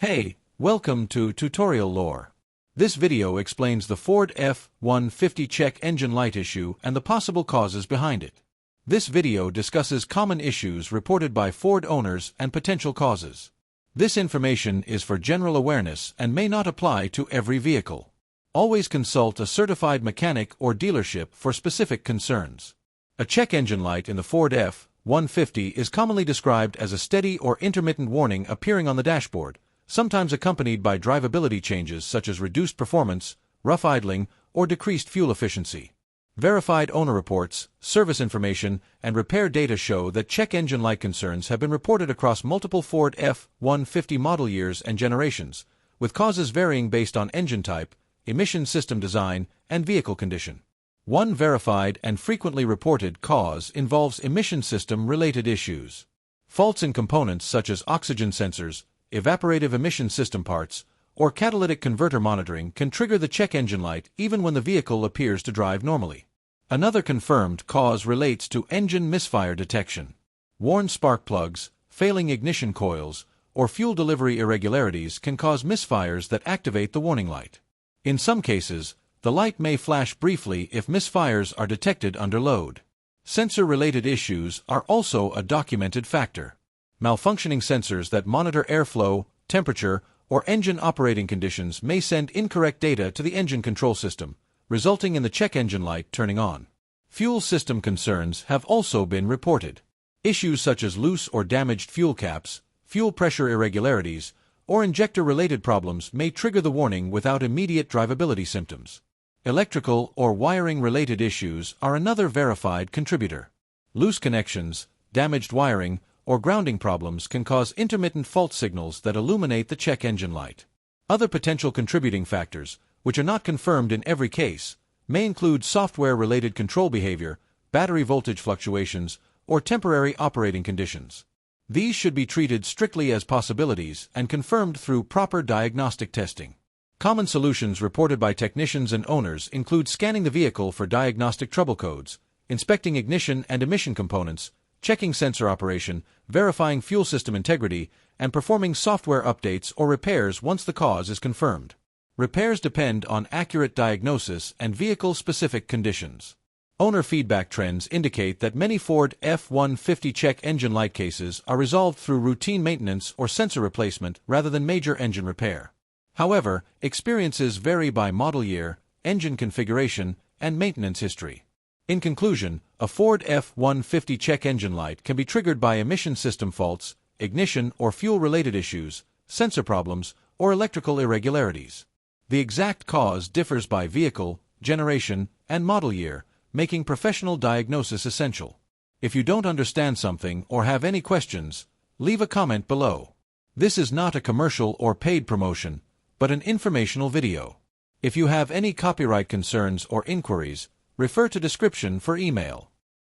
Hey, welcome to Tutorial Lore. This video explains the Ford F-150 check engine light issue and the possible causes behind it. This video discusses common issues reported by Ford owners and potential causes. This information is for general awareness and may not apply to every vehicle. Always consult a certified mechanic or dealership for specific concerns. A check engine light in the Ford F-150 is commonly described as a steady or intermittent warning appearing on the dashboard, sometimes accompanied by drivability changes such as reduced performance, rough idling, or decreased fuel efficiency. Verified owner reports, service information, and repair data show that check engine light concerns have been reported across multiple Ford F-150 model years and generations, with causes varying based on engine type, emission system design, and vehicle condition. One verified and frequently reported cause involves emission system-related issues. Faults in components such as oxygen sensors, evaporative emission system parts, or catalytic converter monitoring can trigger the check engine light even when the vehicle appears to drive normally. Another confirmed cause relates to engine misfire detection. Worn spark plugs, failing ignition coils, or fuel delivery irregularities can cause misfires that activate the warning light. In some cases, the light may flash briefly if misfires are detected under load. Sensor-related issues are also a documented factor. Malfunctioning sensors that monitor airflow, temperature, or engine operating conditions may send incorrect data to the engine control system, resulting in the check engine light turning on. Fuel system concerns have also been reported. Issues such as loose or damaged fuel caps, fuel pressure irregularities, or injector-related problems may trigger the warning without immediate drivability symptoms. Electrical or wiring-related issues are another verified contributor. Loose connections, damaged wiring, or grounding problems can cause intermittent fault signals that illuminate the check engine light. Other potential contributing factors, which are not confirmed in every case, may include software-related control behavior, battery voltage fluctuations, or temporary operating conditions. These should be treated strictly as possibilities and confirmed through proper diagnostic testing. Common solutions reported by technicians and owners include scanning the vehicle for diagnostic trouble codes, inspecting ignition and emission components, checking sensor operation, verifying fuel system integrity, and performing software updates or repairs once the cause is confirmed. Repairs depend on accurate diagnosis and vehicle-specific conditions. Owner feedback trends indicate that many Ford F-150 check engine light cases are resolved through routine maintenance or sensor replacement rather than major engine repair. However, experiences vary by model year, engine configuration, and maintenance history. In conclusion, a Ford F-150 check engine light can be triggered by emission system faults, ignition or fuel-related issues, sensor problems, or electrical irregularities. The exact cause differs by vehicle, generation, and model year, making professional diagnosis essential. If you don't understand something or have any questions, leave a comment below. This is not a commercial or paid promotion, but an informational video. If you have any copyright concerns or inquiries, refer to description for email.